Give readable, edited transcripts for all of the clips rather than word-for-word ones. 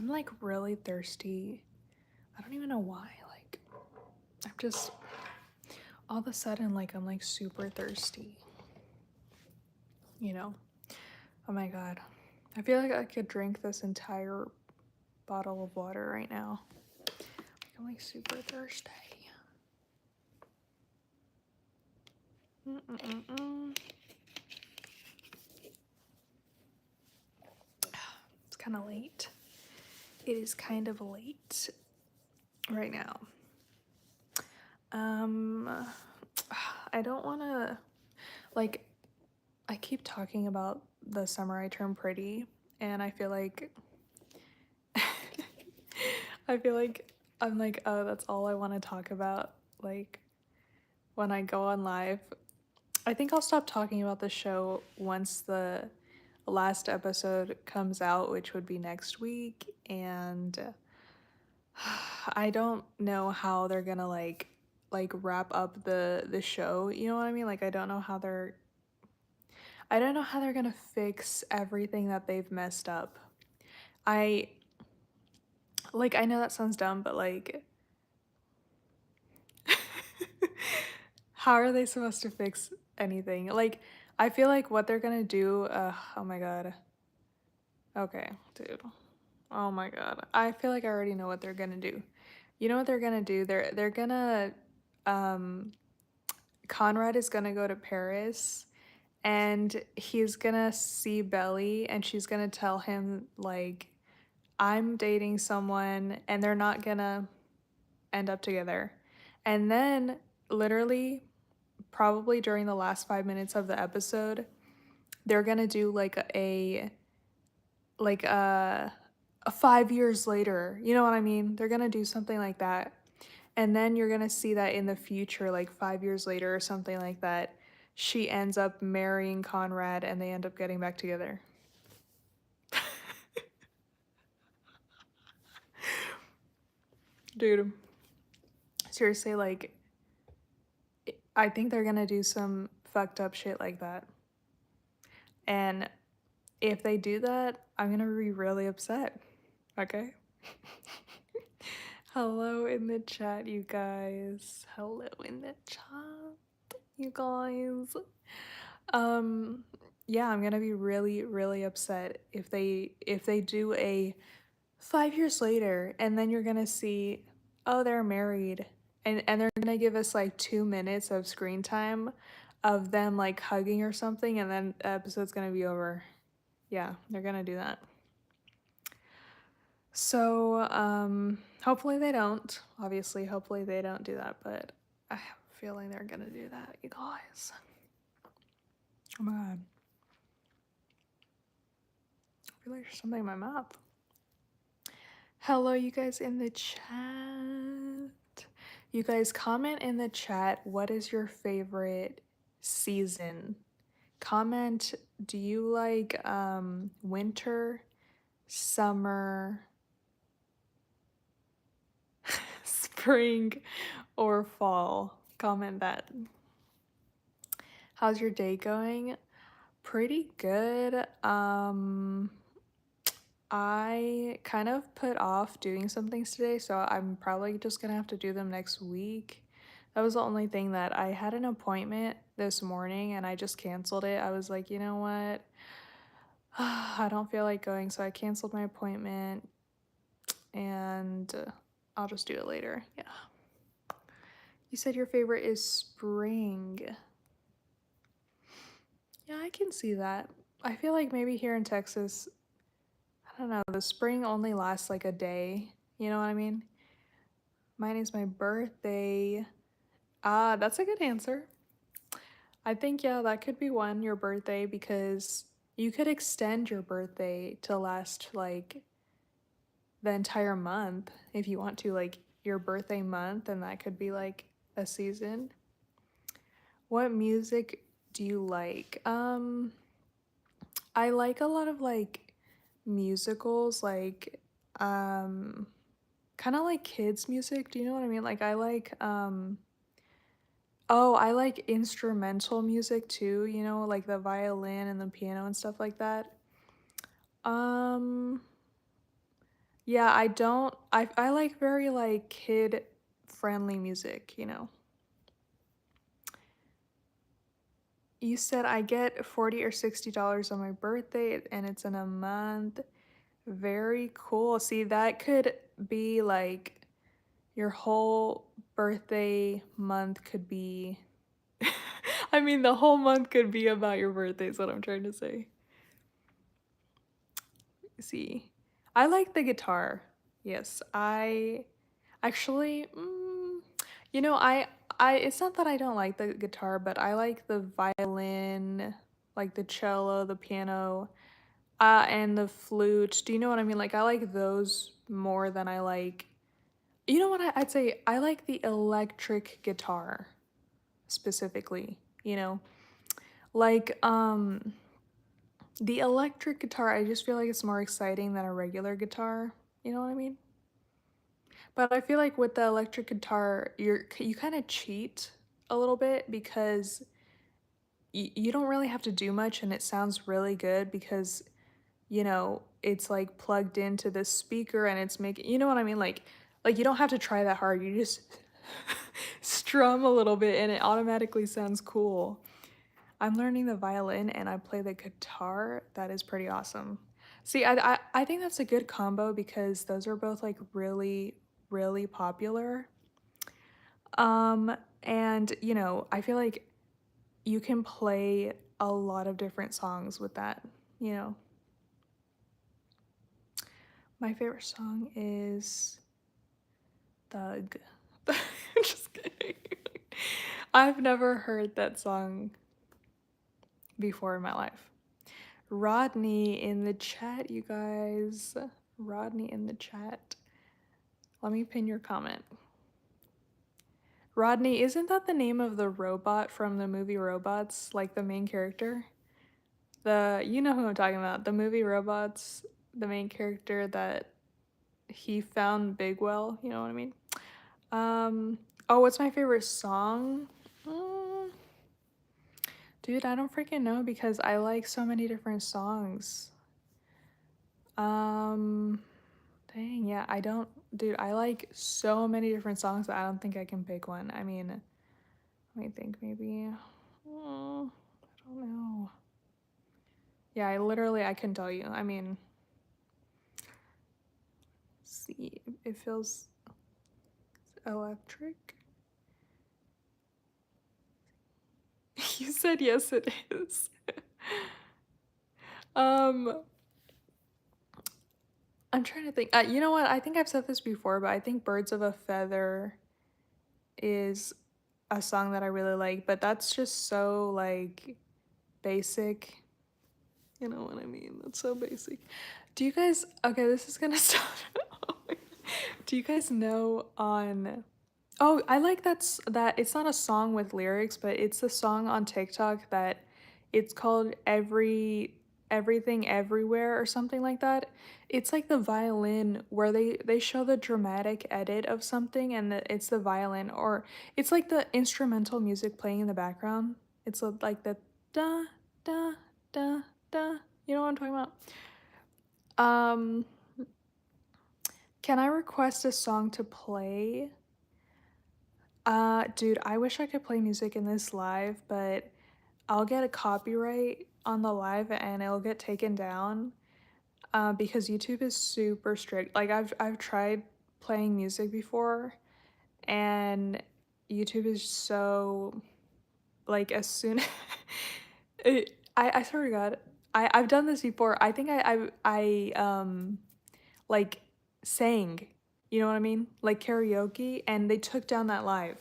I'm like really thirsty. I don't even know why. Like, I'm just all of a sudden, like, I'm like super thirsty, you know? Oh my god. I feel like I could drink this entire bottle of water right now. I'm like super thirsty. Mm-mm-mm-mm. It's kind of late. It is kind of late right now. I don't want to, like, I keep talking about the summer I turned pretty, and I feel like I feel like I'm like, oh, that's all I want to talk about, like, when I go on live. I think I'll stop talking about the show once the last episode comes out, which would be next week, and I don't know how they're gonna like wrap up the show, you know what I mean? Like I don't know how they're gonna fix everything that they've messed up. I I know that sounds dumb, but like how are they supposed to fix anything? Like I feel like what they're gonna do, oh my god. Okay, dude. Oh my god. I feel like I already know what they're gonna do. You know what they're gonna do? They're gonna um Conrad is gonna go to Paris and he's gonna see Belly and she's gonna tell him like I'm dating someone and they're not gonna end up together. And then literally probably during the last 5 minutes of the episode, they're gonna do like a 5 years later. You know what I mean? They're gonna do something like that. And then you're gonna see that in the future, like 5 years later or something like that, she ends up marrying Conrad and they end up getting back together. Dude, seriously, like, I think they're gonna do some fucked up shit like that. And if they do that, I'm gonna be really upset. Okay? Hello in the chat, you guys. Hello in the chat, you guys. Um, yeah, I'm gonna be really, really upset if they do a 5 years later and then you're gonna see, oh, they're married, and they're gonna give us like 2 minutes of screen time of them like hugging or something, and then the episode's gonna be over. Yeah, they're gonna do that. So, hopefully they don't. Obviously, hopefully they don't do that, but I have a feeling they're gonna do that, you guys. Oh my god. I feel like there's something in my mouth. Hello, you guys in the chat. You guys comment in the chat, what is your favorite season? Comment, do you like winter, summer, spring, or fall? Comment that. How's your day going? Pretty good. I kind of put off doing some things today, so I'm probably just gonna have to do them next week. That was the only thing that I had an appointment this morning and I just canceled it. I was like, you know what? I don't feel like going, so I canceled my appointment and I'll just do it later. Yeah. You said your favorite is spring. Yeah, I can see that. I feel like maybe here in Texas, I don't know, the spring only lasts like a day. You know what I mean? Mine is my birthday. Ah, that's a good answer. I think, yeah, that could be one, your birthday, because you could extend your birthday to last like the entire month if you want to, like your birthday month, and that could be like a season. What music do you like? I like a lot of like musicals, like um kind of like kids music. Do you know what I mean? Like I like oh, I like instrumental music too, you know, like the violin and the piano and stuff like that. Um Yeah, I like very like kid friendly music, you know. You said I get 40 or $60 on my birthday and it's in a month. Very cool. See, that could be like your whole birthday month could be I mean, the whole month could be about your birthday, is what I'm trying to say. See, I like the guitar. Yes, I actually, you know, it's not that I don't like the guitar, but I like the violin, like the cello, the piano, and the flute. Do you know what I mean? Like, I like those more than I like, you know what I'd say? I like the electric guitar specifically, you know? Like, the electric guitar, I just feel like it's more exciting than a regular guitar. You know what I mean? But I feel like with the electric guitar, you kind of cheat a little bit because you don't really have to do much and it sounds really good because, you know, it's like plugged into this speaker and it's making, you know what I mean? Like you don't have to try that hard. You just strum a little bit and it automatically sounds cool. I'm learning the violin and I play the guitar. That is pretty awesome. See, I think that's a good combo because those are both like really, really popular. And you know, I feel like you can play a lot of different songs with that, you know. My favorite song is Thug. Just kidding. I've never heard that song before in my life. Rodney in the chat, you guys. Rodney in the chat. Let me pin your comment. Rodney, isn't that the name of the robot from the movie Robots? Like the main character? You know who I'm talking about. The movie Robots, the main character that he found Bigwell, you know what I mean? Oh, what's my favorite song? Mm, dude, I don't freaking know because I like so many different songs. Um, Dang, yeah, I don't, dude, I like so many different songs that I don't think I can pick one. I mean, let me think, maybe, I don't know. Yeah, I couldn't tell you. I mean, see, it feels electric. You said yes, it is. um, I'm trying to think. You know what? I think I've said this before, but I think Birds of a Feather is a song that I really like, but that's just so like basic. You know what I mean? That's so basic. Do you guys, okay, this is gonna sound, do you guys know on, oh, I like that it's not a song with lyrics, but it's a song on TikTok that it's called Everything Everywhere or something like that. It's like the violin where they show the dramatic edit of something and it's the violin or it's like the instrumental music playing in the background. Like the da da da da. You know what I'm talking about? Um, can I request a song to play? Dude, I wish I could play music in this live, but I'll get a copyright on the live and it'll get taken down. Because YouTube is super strict. Like I've tried playing music before, and YouTube is so like as soon I swear to God, I've done this before. I think I like sang, you know what I mean? Like karaoke, and they took down that live.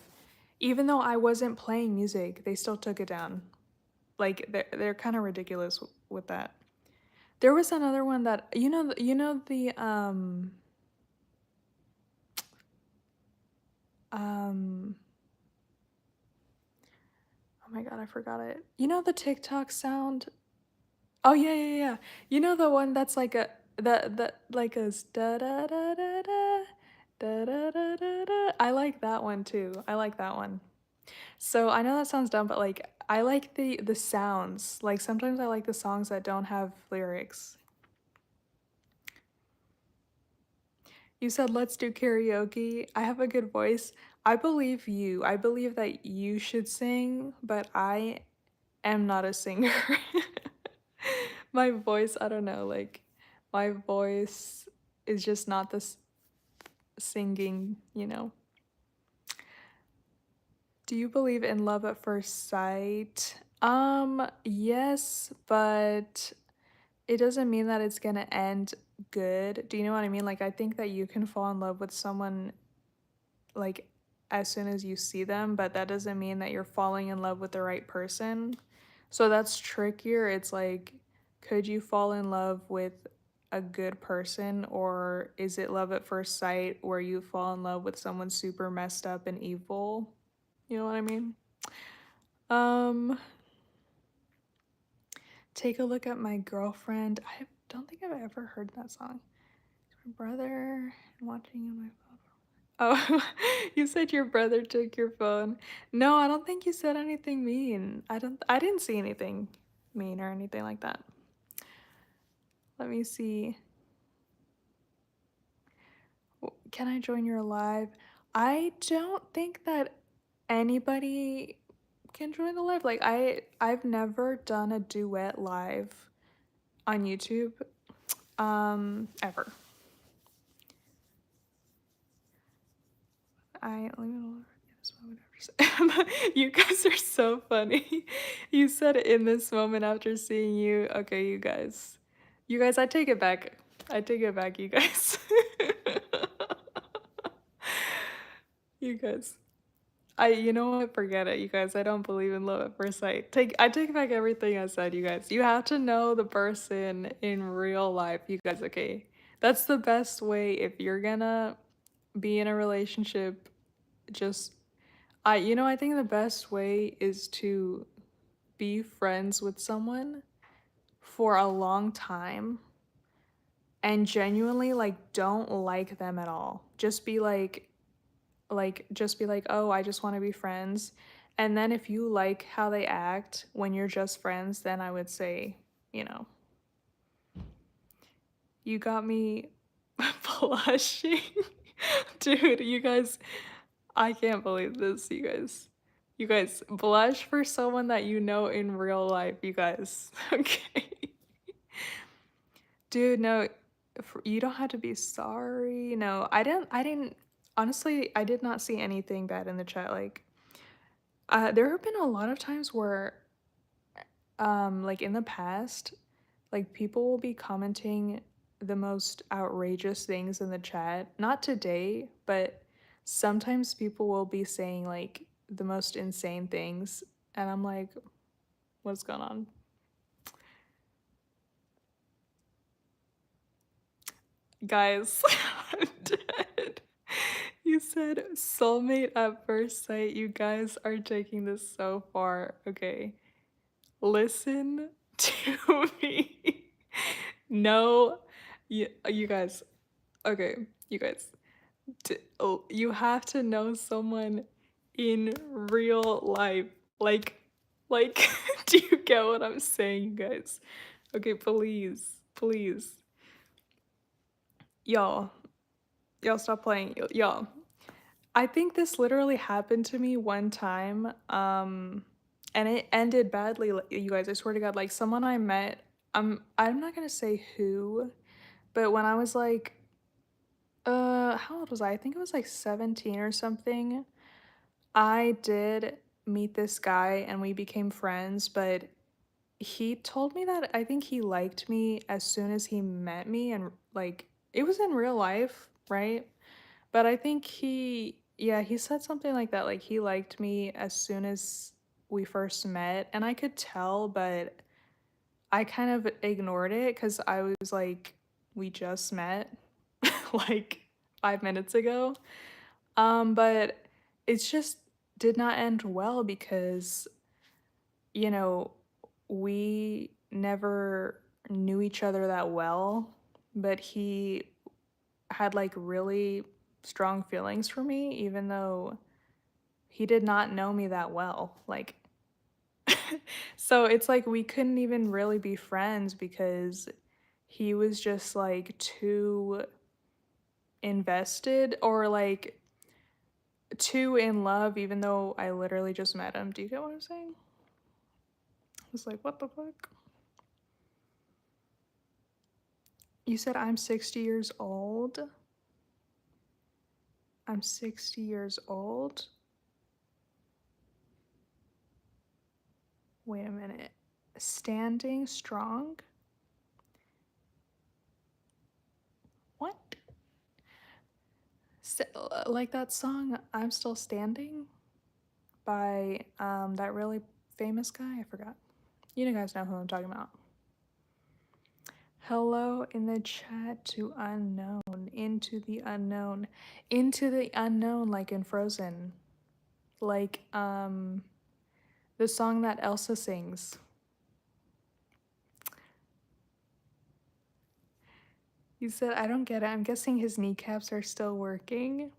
Even though I wasn't playing music, they still took it down. Like they're kind of ridiculous with that. There was another one that you know the um oh my God, I forgot it. You know the TikTok sound? Oh yeah, yeah, yeah. You know the one that's like a the like a da da da da da da da da da da. I like that one too. I like that one. So I know that sounds dumb, but like I like the sounds. Like sometimes I like the songs that don't have lyrics. You said let's do karaoke. I have a good voice. I believe you. I believe that you should sing, but I am not a singer. My voice, I don't know, like my voice is just not this singing, you know. Do you believe in love at first sight? Yes, but it doesn't mean that it's gonna end good. Do you know what I mean? Like I think that you can fall in love with someone like as soon as you see them, but that doesn't mean that you're falling in love with the right person. So that's trickier. It's like, could you fall in love with a good person, or is it love at first sight where you fall in love with someone super messed up and evil? You know what I mean? Um, take a look at my girlfriend. I don't think I've ever heard that song. My brother watching on my phone. Oh, you said your brother took your phone. No, I don't think you said anything mean. I didn't see anything mean or anything like that. Let me see. Can I join your live? I don't think that anybody can join the live. Like I've never done a duet live on YouTube ever. I you guys are so funny. You said in this moment after seeing you. Okay, you guys. You guys, I take it back. I take it back, you guys. You guys. You know what? Forget it, you guys. I don't believe in love at first sight. I take back everything I said, you guys. You have to know the person in real life, you guys, okay? That's the best way if you're gonna be in a relationship. Just I think the best way is to be friends with someone for a long time and genuinely like don't like them at all. Just be like, "Oh, I just want to be friends." And then if you like how they act when you're just friends, then I would say, you know, you got me blushing. Dude, you guys, I can't believe this, you guys. You guys, blush for someone that you know in real life, you guys. Okay. Dude, no, you don't have to be sorry. No, honestly, I did not see anything bad in the chat. Like, there have been a lot of times where, like in the past, like people will be commenting the most outrageous things in the chat. Not today, but sometimes people will be saying like the most insane things. And I'm like, what's going on? Guys, I'm dead. You said soulmate at first sight. You guys are taking this so far. Okay. Listen to me. No, you guys. Okay, you guys. You have to know someone in real life. Like, do you get what I'm saying, you guys? Okay, please, please. Y'all, y'all stop playing. Y'all, I think this literally happened to me one time, and it ended badly, you guys, I swear to God, like, someone I met, I'm not gonna say who, but when I was, like, how old was I? I think it was, like, 17 or something. I did meet this guy, and we became friends, but he told me that I think he liked me as soon as he met me, and, like, it was in real life, right? But I think yeah, he said something like that, like he liked me as soon as we first met, and I could tell, but I kind of ignored it because I was like, we just met like 5 minutes ago. But it's just did not end well because, you know, we never knew each other that well, but he had like really strong feelings for me, even though he did not know me that well. Like, so it's like we couldn't even really be friends because he was just like too invested or like too in love, even though I literally just met him. Do you get what I'm saying? It's like, what the fuck? You said I'm 60 years old. I'm 60 years old. Wait a minute. Standing strong? What? Like that song, I'm Still Standing by that really famous guy? I forgot. You guys know who I'm talking about. Hello in the chat to unknown, into the unknown, into the unknown, like in Frozen. Like, the song that Elsa sings. He said, I don't get it. I'm guessing his kneecaps are still working.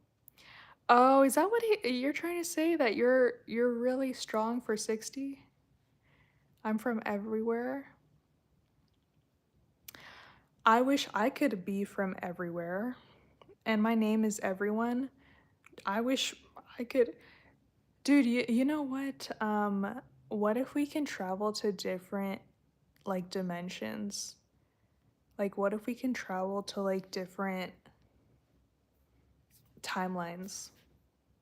Oh, is that what you're trying to say? That you're really strong for 60? I'm from everywhere. I wish I could be from everywhere. And my name is Everyone. I wish I could. Dude, you know what? What if we can travel to different like dimensions? Like what if we can travel to like different timelines,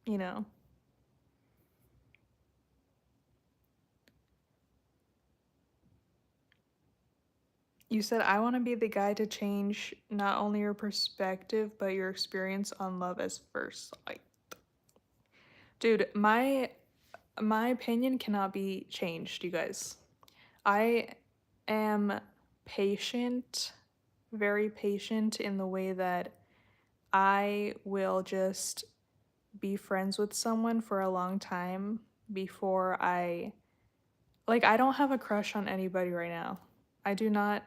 you know? You said I want to be the guy to change not only your perspective but your experience on love as first sight. Dude, my opinion cannot be changed, you guys. I am patient, very patient in the way that I will just be friends with someone for a long time before I don't have a crush on anybody right now. I do not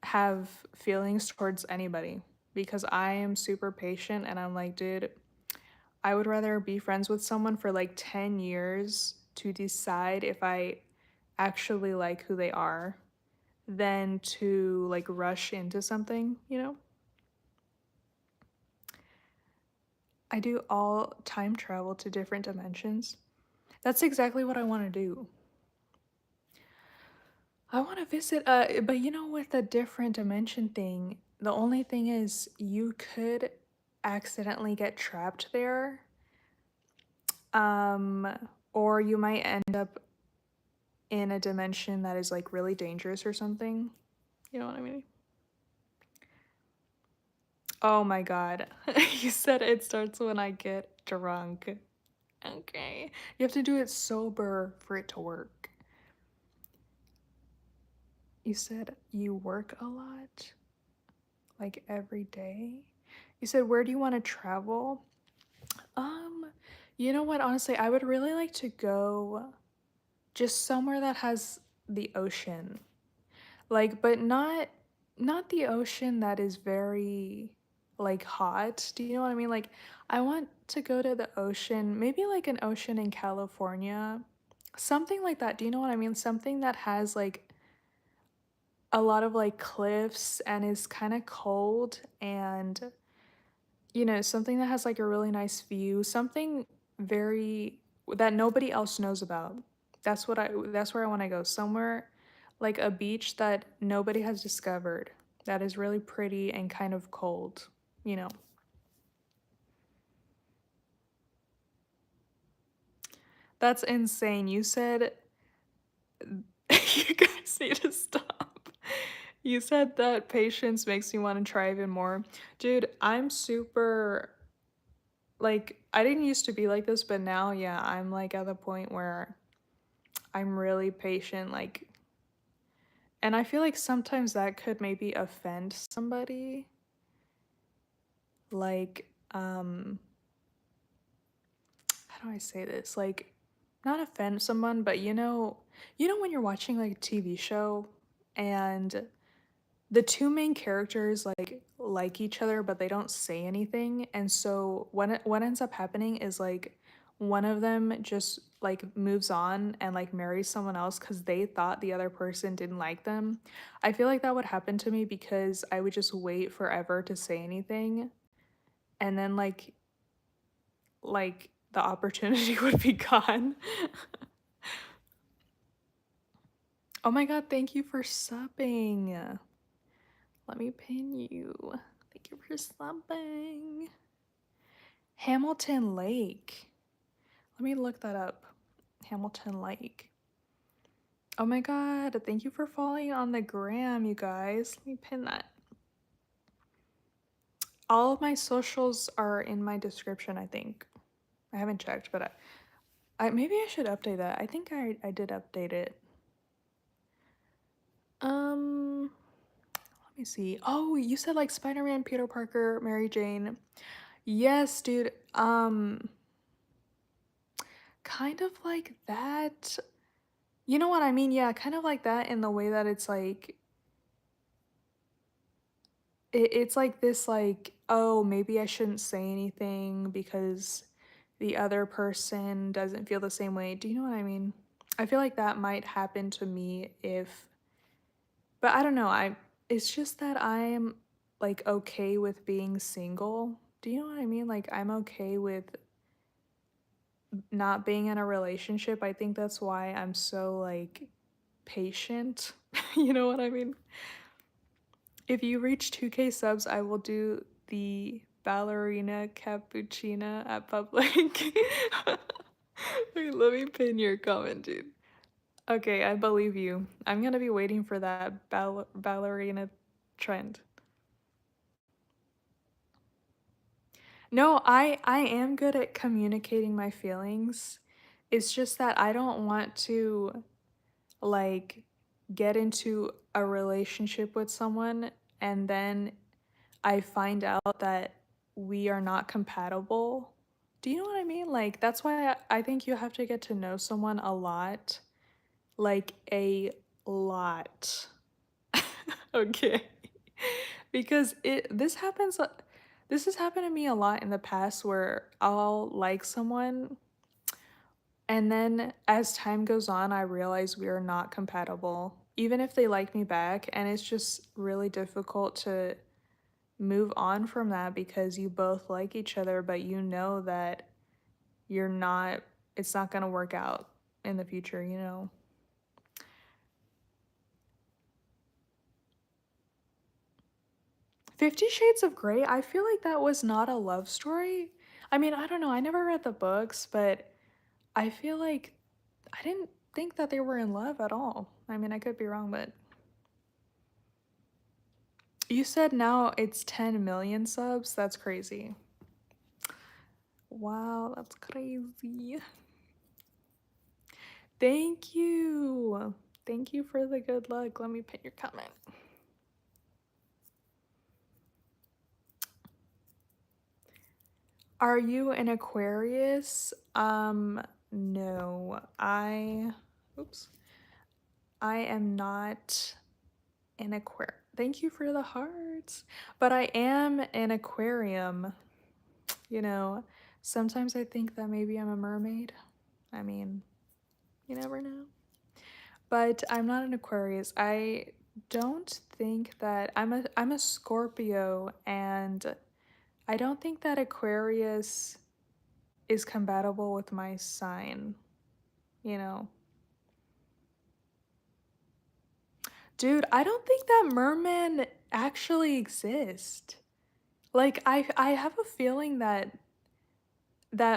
have feelings towards anybody because I am super patient and I'm like, dude, I would rather be friends with someone for like 10 years to decide if I actually like who they are than to like rush into something, you know? I do all time travel to different dimensions. That's exactly what I want to do. I want to visit, but you know, with the different dimension thing, the only thing is you could accidentally get trapped there, um, or you might end up in a dimension that is like really dangerous or something. You know what I mean? Oh my god. You said it starts when I get drunk. Okay. You have to do it sober for it to work. You said you work a lot? Like every day? You said where do you want to travel? Um, you know what? Honestly, I would really like to go just somewhere that has the ocean. Like, but not the ocean that is very like hot. Do you know what I mean? Like, I want to go to the ocean, maybe like an ocean in California. Something like that. Do you know what I mean? Something that has like a lot of like cliffs and is kind of cold and something that has like a really nice view, something very that nobody else knows about. That's where I want to go. Somewhere like a beach that nobody has discovered that is really pretty and kind of cold, you know. That's insane. You said you guys need to stop. You said that patience makes me want to try even more. Dude, I'm super like I didn't used to be like this, but now yeah, I'm like at the point where I'm really patient like and I feel like sometimes that could maybe offend somebody. Like how do I say this? Like not offend someone, but you know when you're watching like a TV show and the two main characters like each other but they don't say anything and so what ends up happening is like one of them just like moves on and like marries someone else because they thought the other person didn't like them. I feel like that would happen to me because I would just wait forever to say anything and then like the opportunity would be gone. Oh my god, thank you for subbing. Let me pin you. Thank you for subbing. Hamilton Lake. Let me look that up. Hamilton Lake. Oh my god, thank you for following on the gram, you guys. Let me pin that. All of my socials are in my description, I think. I haven't checked, but I maybe I should update that. I think I did update it. Let me see. Oh, you said like Spider-Man, Peter Parker, Mary Jane. Yes, dude. Kind of like that. You know what I mean? Yeah, kind of like that in the way that it's like it's like this like, oh, maybe I shouldn't say anything because the other person doesn't feel the same way. Do you know what I mean? I feel like that might happen to me if but I don't know. It's just that I'm like okay with being single. Do you know what I mean? Like I'm okay with not being in a relationship. I think that's why I'm so like patient. You know what I mean? If you reach 2K subs, I will do the ballerina cappuccina at public. Wait, let me pin your comment, dude. Okay, I believe you. I'm gonna be waiting for that ballerina trend. No, I am good at communicating my feelings. It's just that I don't want to like get into a relationship with someone and then I find out that we are not compatible. Do you know what I mean? Like that's why I think you have to get to know someone a lot. Like a lot. Okay. Because this has happened to me a lot in the past where I'll like someone and then as time goes on I realize we are not compatible even if they like me back and it's just really difficult to move on from that because you both like each other but you know that you're not it's not going to work out in the future, you know. 50 Shades of Grey, I feel like that was not a love story. I mean, I don't know, I never read the books, but I feel like I didn't think that they were in love at all. I mean, I could be wrong, but you said now it's 10 million subs? That's crazy. Wow, that's crazy. Thank you. Thank you for the good luck. Let me pin your comment. Are you an Aquarius? No. Oops. I am not an Aquarius. Thank you for the hearts. But I am an aquarium. You know, sometimes I think that maybe I'm a mermaid. I mean, you never know. But I'm not an Aquarius. I don't think that I'm a Scorpio and I don't think that Aquarius is compatible with my sign, you know. Dude, I don't think that mermen actually exist. Like I have a feeling that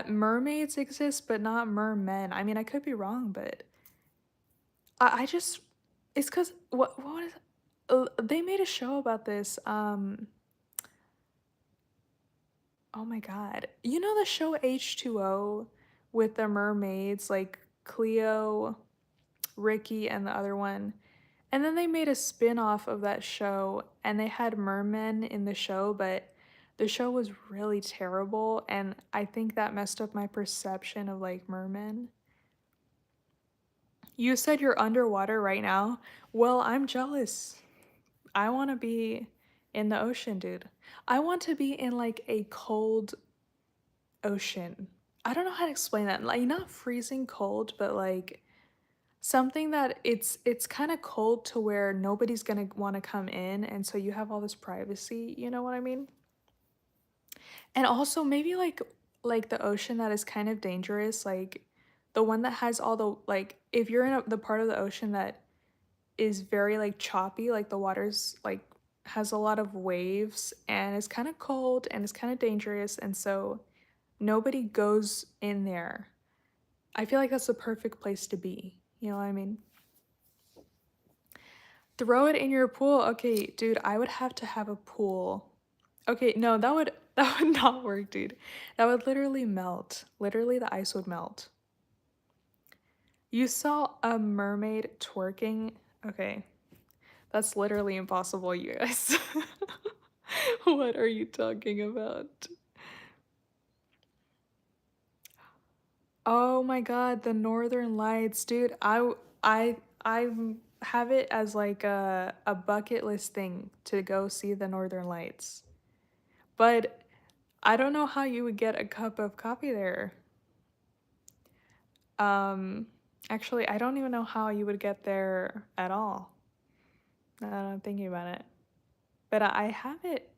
mermaids exist but not mermen. I mean, I could be wrong, but I just it's cuz what is they made a show about this oh my god. You know the show H2O with the mermaids like Cleo, Ricky and the other one? And then they made a spin-off of that show and they had mermen in the show, but the show was really terrible and I think that messed up my perception of like mermen. You said you're underwater right now? Well, I'm jealous. I want to be in the ocean, dude. I want to be in like a cold ocean. I don't know how to explain that. Like not freezing cold, but like something that it's kind of cold to where nobody's gonna want to come in, and so you have all this privacy. You know what I mean? And also maybe like the ocean that is kind of dangerous, like the one that has all the like if you're in the part of the ocean that is very like choppy, like the water's like has a lot of waves and it's kind of cold and it's kind of dangerous and so nobody goes in there. I feel like that's the perfect place to be. You know what I mean? Throw it in your pool. Okay, dude, I would have to have a pool. Okay, no, that would not work, dude. That would literally melt. Literally the ice would melt. You saw a mermaid twerking? Okay, that's literally impossible, you guys. What are you talking about? Oh my god, the Northern Lights, dude. I have it as like a bucket list thing to go see the Northern Lights. But I don't know how you would get a cup of coffee there. Um Actually, I don't even know how you would get there at all. Now that I'm thinking about it. But I have it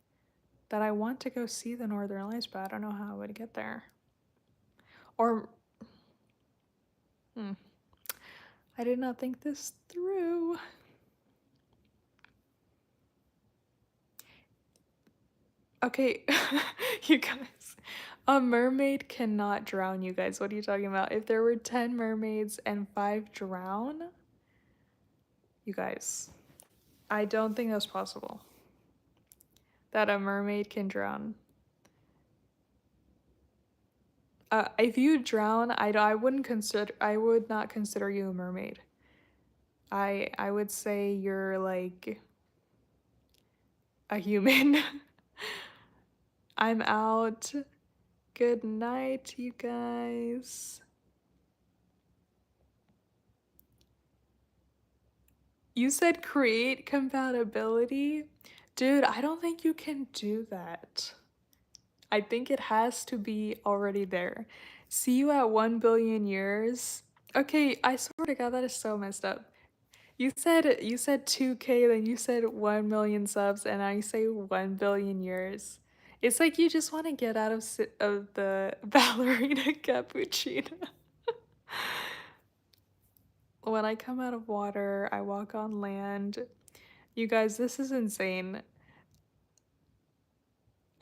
that I want to go see the Northern Lights, but I don't know how I would get there. Or hmm, I did not think this through. Okay, you guys. A mermaid cannot drown, you guys. What are you talking about? If there were 10 mermaids and 5 drown, you guys, I don't think that's possible. That a mermaid can drown. If you drown, I would not consider you a mermaid. I would say you're like a human. I'm out. Good night, you guys. You said create compatibility? Dude, I don't think you can do that. I think it has to be already there. See you at 1 billion years. Okay, I swear to God, that is so messed up. You said 2K, then you said 1 million subs, and I say 1 billion years. It's like you just want to get out of of the ballerina cappuccino. When I come out of water, I walk on land. You guys, this is insane.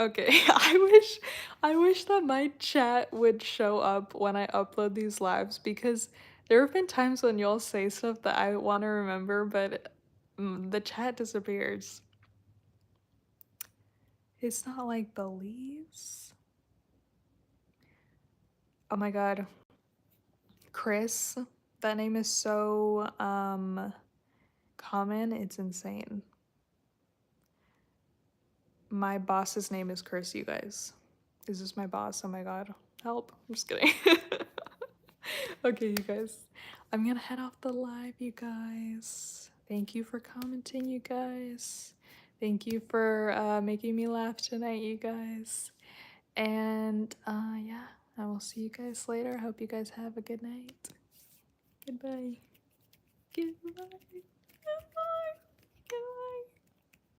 Okay, I wish that my chat would show up when I upload these lives because there have been times when y'all say stuff that I want to remember, but the chat disappears. It's not like Belize. Oh my god, Chris. That name is so common, it's insane. My boss's name is Chris, you guys. Is this my boss? Oh my god. Help. I'm just kidding. Okay, you guys. I'm gonna head off the live, you guys. Thank you for commenting, you guys. Thank you for making me laugh tonight, you guys. And yeah, I will see you guys later. I hope you guys have a good night. Goodbye. Goodbye.